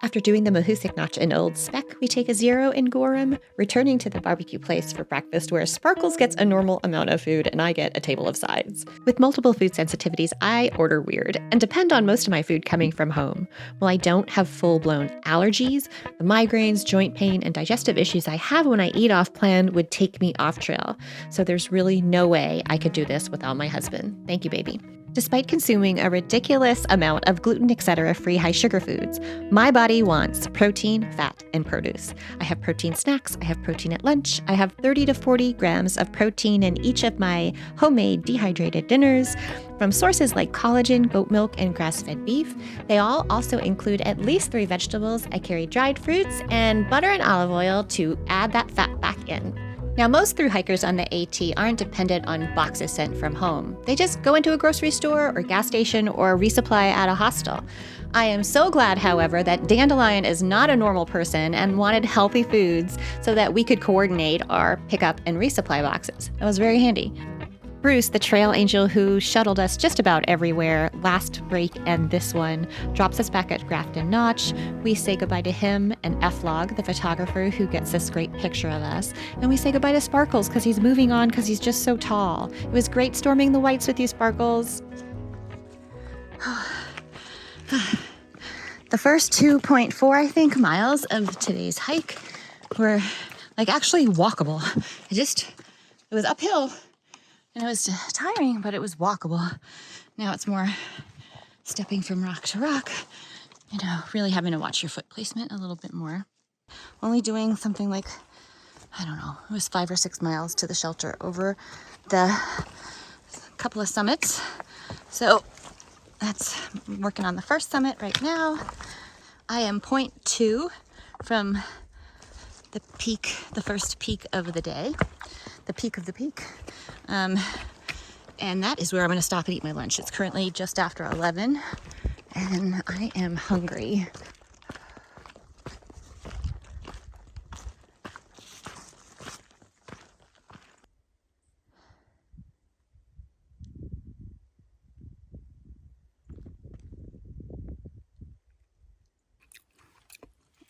After doing the Mahusik Notch in Old Spec, we take a 0 in Gorham, returning to the barbecue place for breakfast where Sparkles gets a normal amount of food and I get a table of sides. With multiple food sensitivities, I order weird and depend on most of my food coming from home. While I don't have full-blown allergies, the migraines, joint pain, and digestive issues I have when I eat off-plan would take me off trail. So there's really no way I could do this without my husband. Thank you, baby. Despite consuming a ridiculous amount of gluten, etc., free high sugar foods, my body wants protein, fat, and produce. I have protein snacks, I have protein at lunch, I have 30 to 40 grams of protein in each of my homemade dehydrated dinners from sources like collagen, goat milk, and grass-fed beef. They all also include at least 3 vegetables. I carry dried fruits and butter and olive oil to add that fat back in. Now, most thru hikers on the AT aren't dependent on boxes sent from home. They just go into a grocery store or gas station or resupply at a hostel. I am so glad, however, that Dandelion is not a normal person and wanted healthy foods so that we could coordinate our pickup and resupply boxes. That was very handy. Bruce, the trail angel who shuttled us just about everywhere, last break and this one, drops us back at Grafton Notch. We say goodbye to him and F-Log, the photographer who gets this great picture of us. And we say goodbye to Sparkles because he's moving on because he's just so tall. It was great storming the whites with you, Sparkles. The first 2.4, I think, miles of today's hike were actually walkable. It was uphill. And it was tiring, but it was walkable. Now it's more stepping from rock to rock, really having to watch your foot placement a little bit more. Only doing something like, I don't know, it was 5 or 6 miles to the shelter over the couple of summits. So that's working on the first summit right now. I am 0.2 from the peak, the first peak of the day, the peak of the peak. And that is where I'm going to stop and eat my lunch. It's currently just after 11 and I am hungry.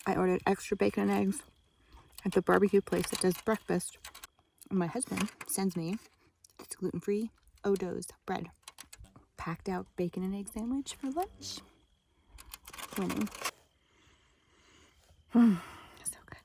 I ordered extra bacon and eggs at the barbecue place that does breakfast. And my husband sends me this gluten-free Odo's bread. Packed out bacon and egg sandwich for lunch. Winning. So good.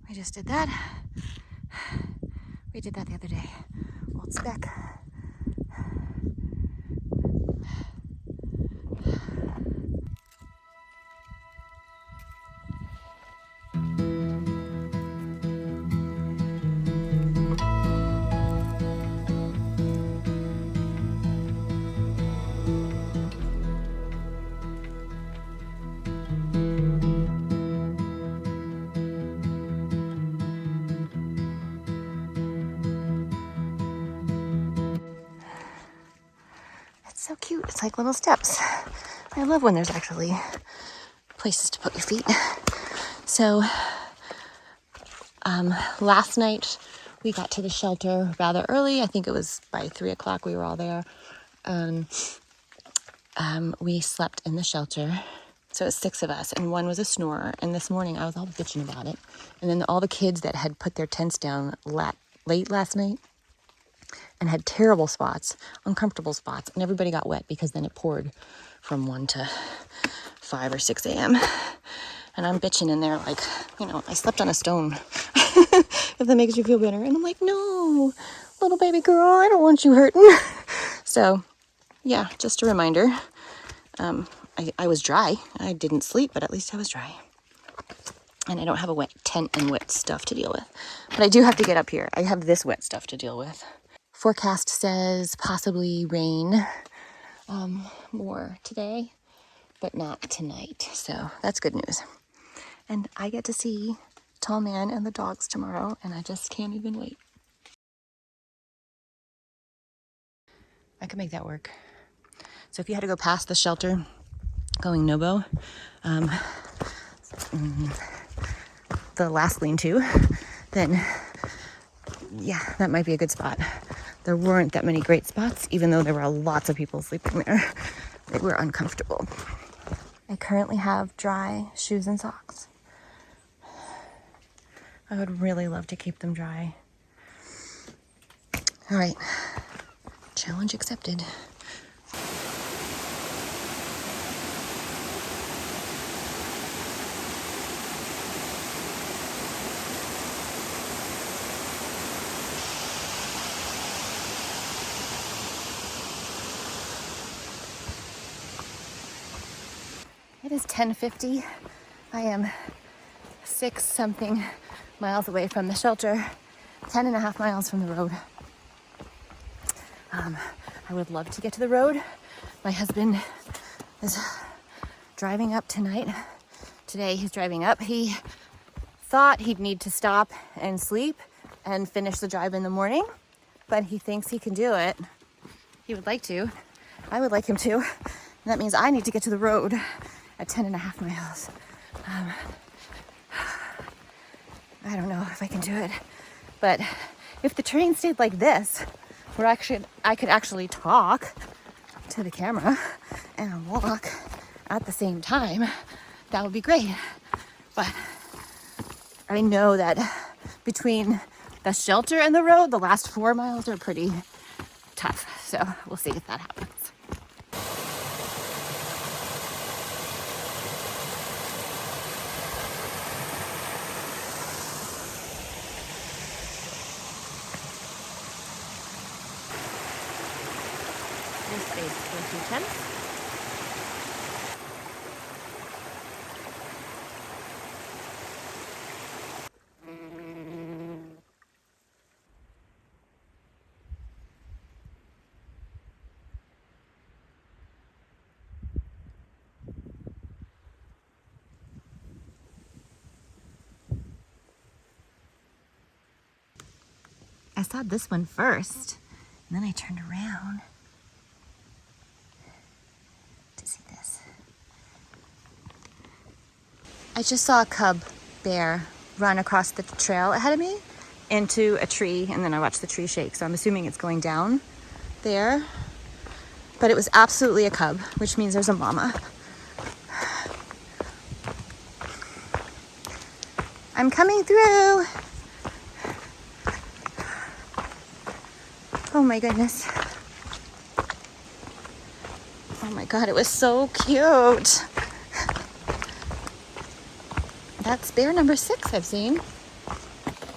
We just did that. We did that the other day. Old Spec. So cute. It's like little steps. I love when there's actually places to put your feet. So last night we got to the shelter rather early. I think it was by 3 o'clock we were all there. We slept in the shelter. So it was 6 of us, and one was a snorer. And this morning I was all bitching about it. And then all the kids that had put their tents down late last night and had terrible spots, uncomfortable spots, and everybody got wet because then it poured from 1 to 5 or 6 a.m. And I'm bitching in there like, I slept on a stone. If that makes you feel better. And I'm like, no, little baby girl, I don't want you hurting. So yeah, just a reminder. I was dry. I didn't sleep, but at least I was dry. And I don't have a wet tent and wet stuff to deal with. But I do have to get up here. I have this wet stuff to deal with. Forecast says possibly rain more today, but not tonight. So that's good news. And I get to see Tall Man and the dogs tomorrow, and I just can't even wait. I can make that work. So if you had to go past the shelter going Nobo, the last lean-to, then yeah, that might be a good spot. There weren't that many great spots, even though there were lots of people sleeping there. They were uncomfortable. I currently have dry shoes and socks. I would really love to keep them dry. All right, challenge accepted. It is 10:50. I am 6-something miles away from the shelter, 10.5 miles from the road. I would love to get to the road. My husband is driving up tonight. Today he's driving up. He thought he'd need to stop and sleep and finish the drive in the morning, but he thinks he can do it. He would like to. I would like him to. And that means I need to get to the road at 10.5 miles. I don't know if I can do it, but if the train stayed like this, where I could actually talk to the camera and walk at the same time, that would be great. But I know that between the shelter and the road, the last 4 miles are pretty tough. So we'll see if that happens. This is 2010. I saw this one first, and then I turned around to see this. I just saw a cub bear run across the trail ahead of me into a tree, and then I watched the tree shake, so I'm assuming it's going down there. But it was absolutely a cub, which means there's a mama. I'm coming through. Oh my goodness. Oh my God, it was so cute. That's bear number 6 I've seen.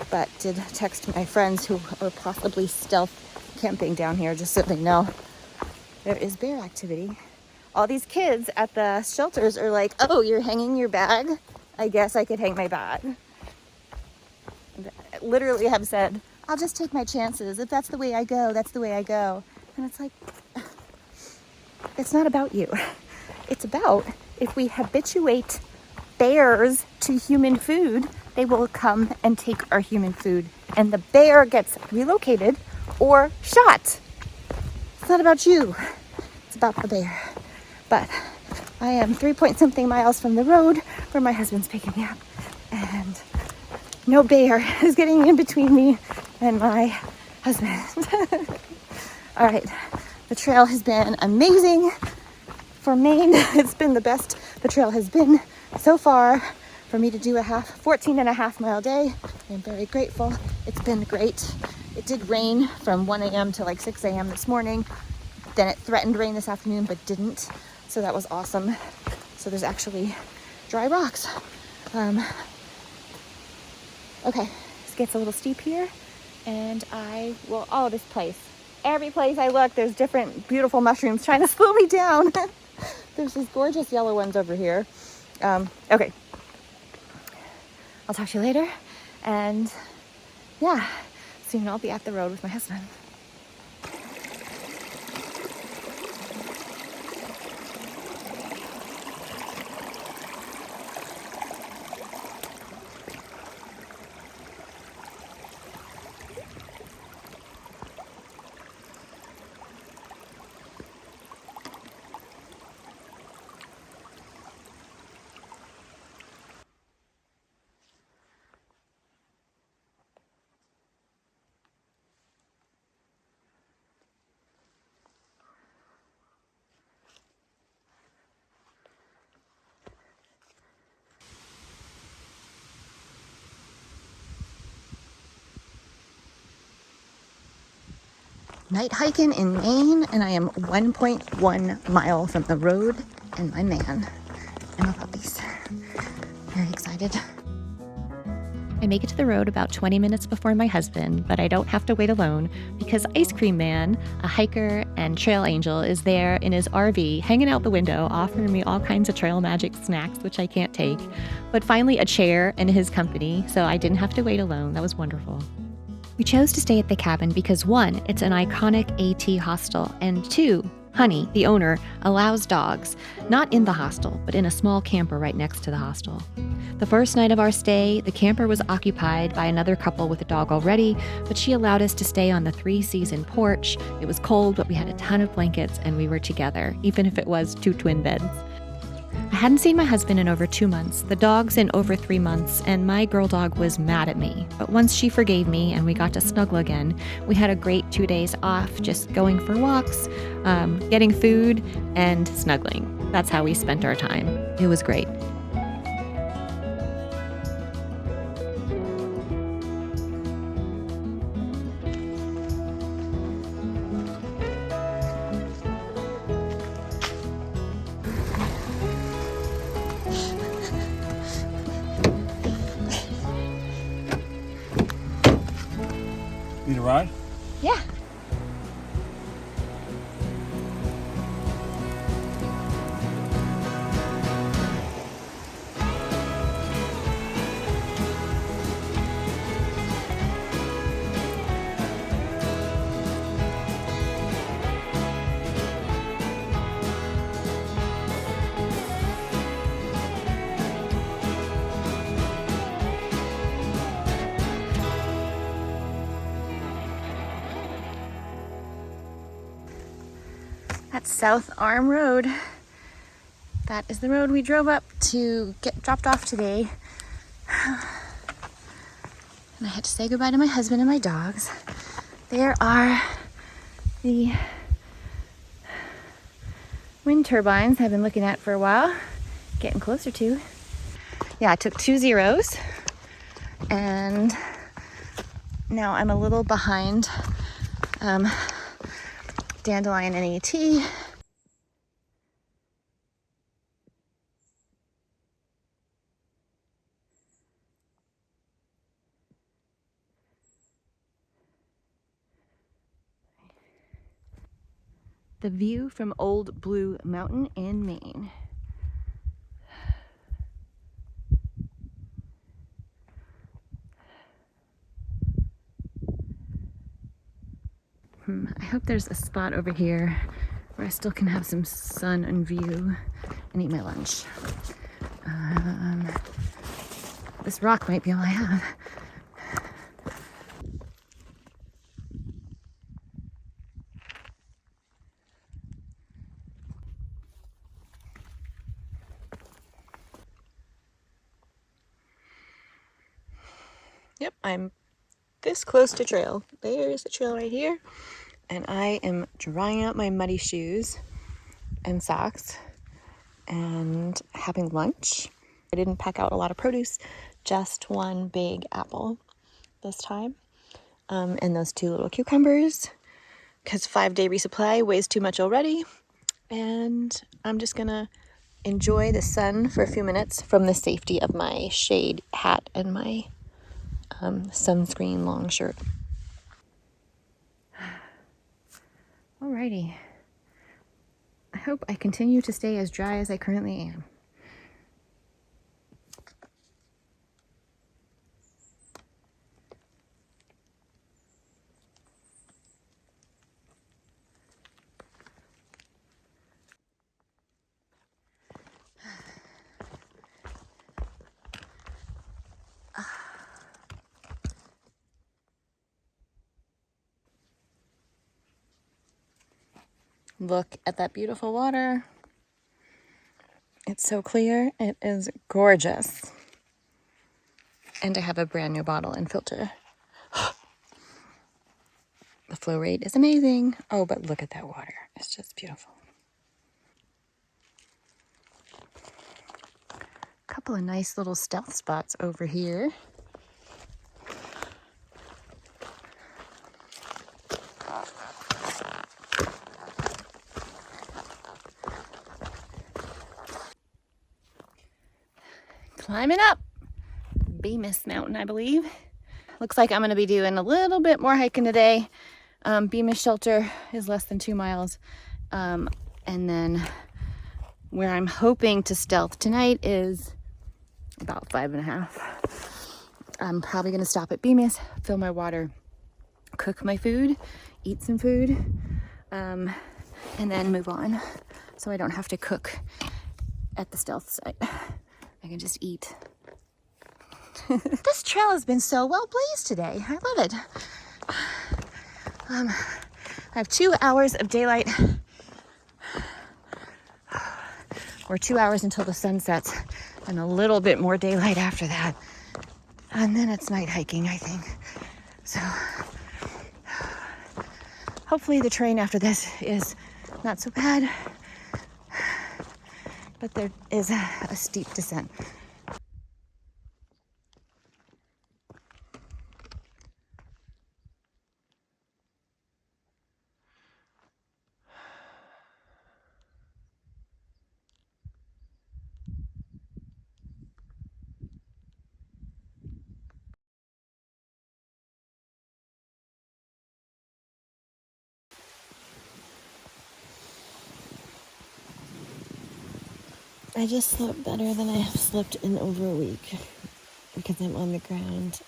But did text my friends who are possibly stealth camping down here just so they know there is bear activity. All these kids at the shelters are like, oh, you're hanging your bag? I guess I could hang my bag. Literally have said, I'll just take my chances. If that's the way I go, that's the way I go. And it's like, it's not about you. It's about if we habituate bears to human food, they will come and take our human food. And the bear gets relocated or shot. It's not about you. It's about the bear. But I am 3-point-something miles from the road where my husband's picking me up. And no bear is getting in between me and my husband. All right, the trail has been amazing for Maine. It's been the best the trail has been so far for me to do a 14.5 mile day. I'm very grateful. It's been great. It did rain from 1 a.m. to like 6 a.m. this morning. Then it threatened rain this afternoon, but didn't. So that was awesome. So there's actually dry rocks Okay, this gets a little steep here, and oh, this place. Every place I look, there's different beautiful mushrooms trying to slow me down. There's these gorgeous yellow ones over here. Okay, I'll talk to you later, and yeah, soon I'll be at the road with my husband. Night hiking in Maine, and I am 1.1 mile from the road and my man and my puppies. Very excited. I make it to the road about 20 minutes before my husband, but I don't have to wait alone because Ice Cream Man, a hiker and trail angel, is there in his RV hanging out the window offering me all kinds of trail magic snacks, which I can't take, but finally a chair in his company, so I didn't have to wait alone. That was wonderful. We chose to stay at the cabin because 1, it's an iconic AT hostel, and 2, Honey, the owner, allows dogs, not in the hostel, but in a small camper right next to the hostel. The first night of our stay, the camper was occupied by another couple with a dog already, but she allowed us to stay on the 3-season porch. It was cold, but we had a ton of blankets and we were together, even if it was 2 twin beds. I hadn't seen my husband in over 2 months, the dogs in over 3 months, and my girl dog was mad at me. But once she forgave me and we got to snuggle again, we had a great 2 days off, just going for walks, getting food, and snuggling. That's how we spent our time. It was great. Need a ride? Yeah. That's South Arm Road. That is the road we drove up to get dropped off today. And I had to say goodbye to my husband and my dogs. There are the wind turbines I've been looking at for a while. Getting closer to. Yeah, I took 2 zeros. And now I'm a little behind Dandelion and AT. The view from Old Blue Mountain in Maine. I hope there's a spot over here where I still can have some sun and view and eat my lunch. This rock might be all I have. Yep, I'm this close to trail. There's the trail right here. And I am drying out my muddy shoes and socks and having lunch. I didn't pack out a lot of produce, just 1 big apple this time. And those 2 little cucumbers, because 5-day resupply weighs too much already. And I'm just gonna enjoy the sun for a few minutes from the safety of my shade hat and my sunscreen long shirt. Alrighty. I hope I continue to stay as dry as I currently am. Look at that beautiful water. It's so clear. It is gorgeous. And I have a brand new bottle and filter. The flow rate is amazing. Oh, but look at that water. It's just beautiful. A couple of nice little stealth spots over here. Climbing up Bemis Mountain, I believe. Looks like I'm going to be doing a little bit more hiking today. Bemis Shelter is less than 2 miles. And then where I'm hoping to stealth tonight is about 5.5. I'm probably going to stop at Bemis, fill my water, cook my food, eat some food, and then move on. So I don't have to cook at the stealth site. I can just eat. This trail has been so well blazed today. I love it. I have 2 hours of daylight, or 2 hours until the sun sets, and a little bit more daylight after that. And then it's night hiking, I think. So hopefully the terrain after this is not so bad, but there is a steep descent. I just slept better than I have slept in over a week because I'm on the ground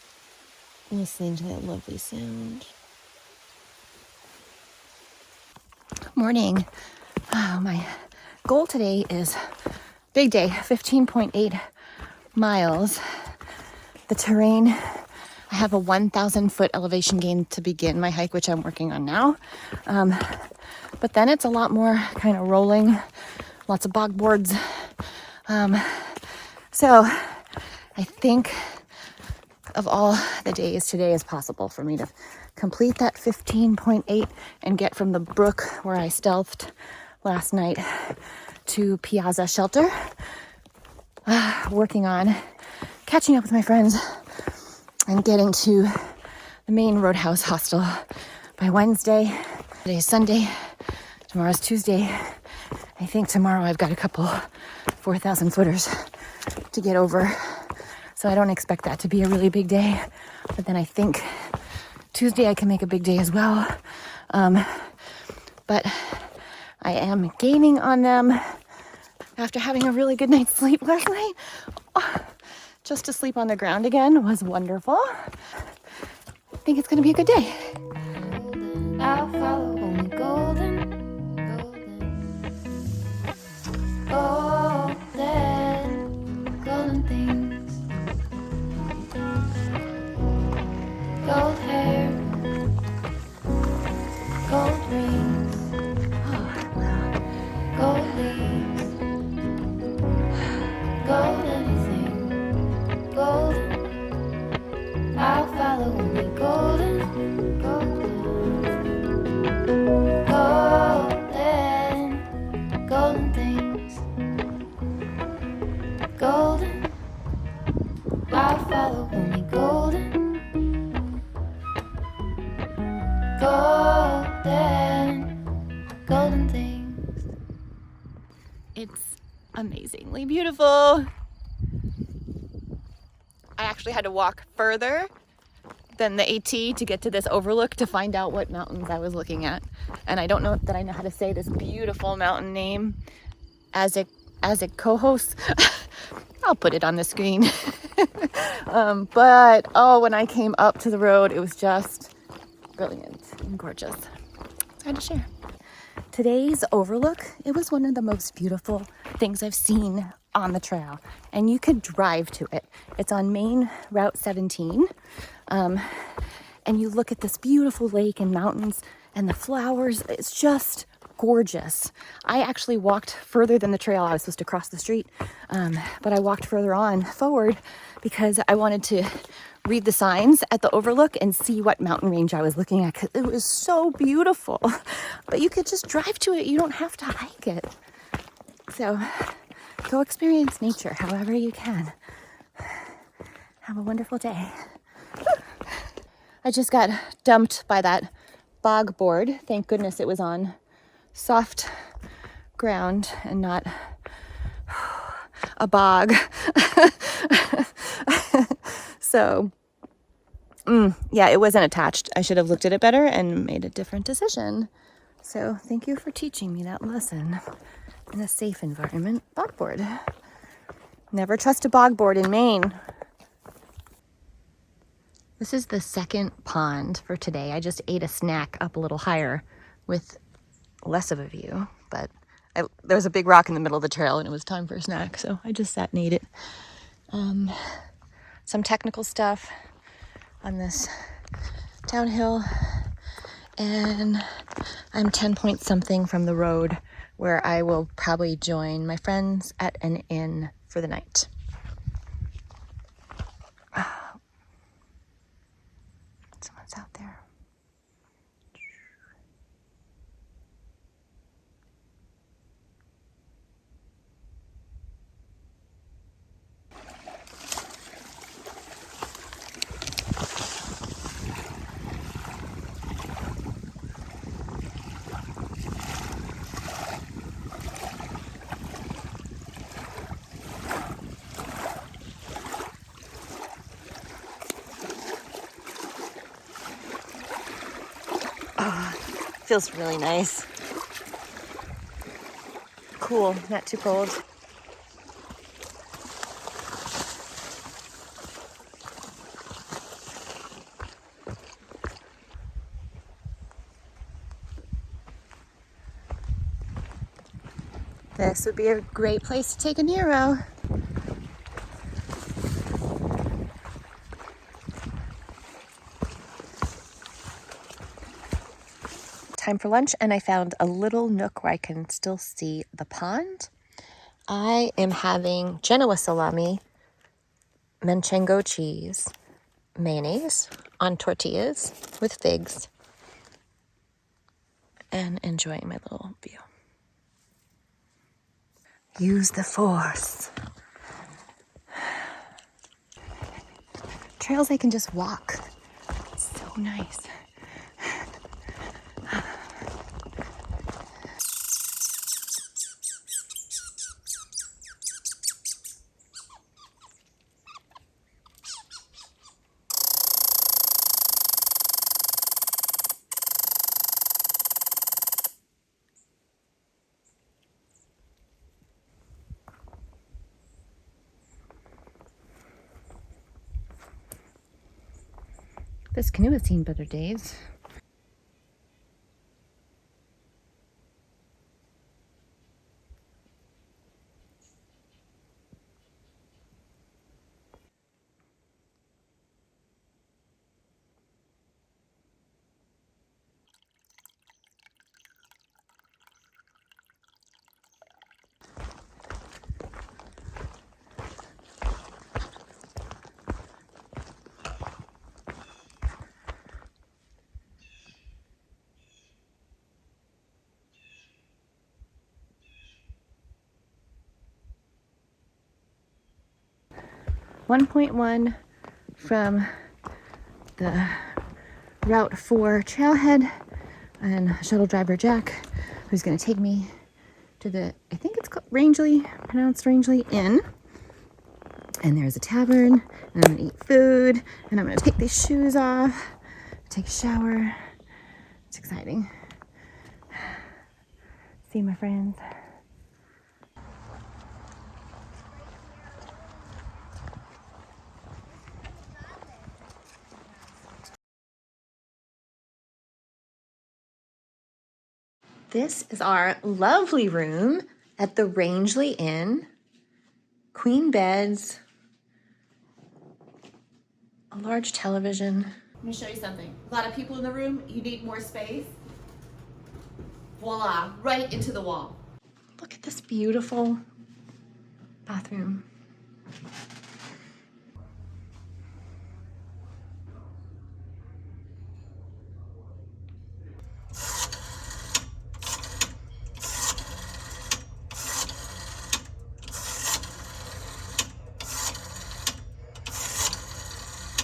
listening to that lovely sound. Morning. Oh, my goal today is big day, 15.8 miles. The terrain, I have a 1,000 foot elevation gain to begin my hike, which I'm working on now. But then it's a lot more kind of rolling, lots of bog boards. So I think of all the days, today is possible for me to complete that 15.8 and get from the brook where I stealthed last night to Piazza Shelter. Working on catching up with my friends and getting to the main Roadhouse hostel by Wednesday. Today's Sunday, tomorrow's Tuesday. I think tomorrow I've got a couple 4,000 footers to get over. So I don't expect that to be a really big day. But then I think Tuesday I can make a big day as well. But I am gaining on them after having a really good night's sleep last night. Oh, just to sleep on the ground again was wonderful. I think it's going to be a good day. I'll follow only golden, golden things, gold hair, gold rings, gold leaves, gold anything, golden. I'll follow only golden, golden things, golden. I'll follow only golden, golden things. It's amazingly beautiful. I actually had to walk further than the AT to get to this overlook to find out what mountains I was looking at. And I don't know that I know how to say this beautiful mountain name as it co-hosts. I'll put it on the screen. But oh, when I came up to the road, it was just brilliant and gorgeous. So I had to share. Today's overlook, it was one of the most beautiful things I've seen on the trail, and you could drive to it. It's on Main Route 17, and you look at this beautiful lake and mountains and the flowers. It's just gorgeous. I actually walked further than the trail. I was supposed to cross the street, but I walked further on forward because I wanted to read the signs at the overlook and see what mountain range I was looking at, because it was so beautiful. But you could just drive to it. You don't have to hike it. So go experience nature however you can. Have a wonderful day. I just got dumped by that bog board. Thank goodness it was on soft ground and not a bog. So, yeah, it wasn't attached. I should have looked at it better and made a different decision. So thank you for teaching me that lesson in a safe environment. Bogboard. Never trust a bogboard in Maine. This is the second pond for today. I just ate a snack up a little higher with less of a view, but there was a big rock in the middle of the trail and it was time for a snack, so I just sat and ate it. Some technical stuff on this downhill, and I'm 10 point something from the road where I will probably join my friends at an inn for the night. Someone's out there. Feels really nice. Cool, not too cold. This would be a great place to take a Nero. Time for lunch, and I found a little nook where I can still see the pond. I am having Genoa salami, manchego cheese, mayonnaise on tortillas with figs, and enjoying my little view. Use the force. Trails I can just walk. It's so nice. This canoe has seen better days. .1 from the Route 4 trailhead, and shuttle driver Jack, who's going to take me to the, I think it's called, Rangeley, pronounced Rangeley Inn. And there's a tavern, and I'm gonna eat food, and I'm gonna take these shoes off, take a shower. It's exciting. See my friends. This is our lovely room at the Rangeley Inn. Queen beds, a large television. Let me show you something. A lot of people in the room, you need more space. Voila, right into the wall. Look at this beautiful bathroom.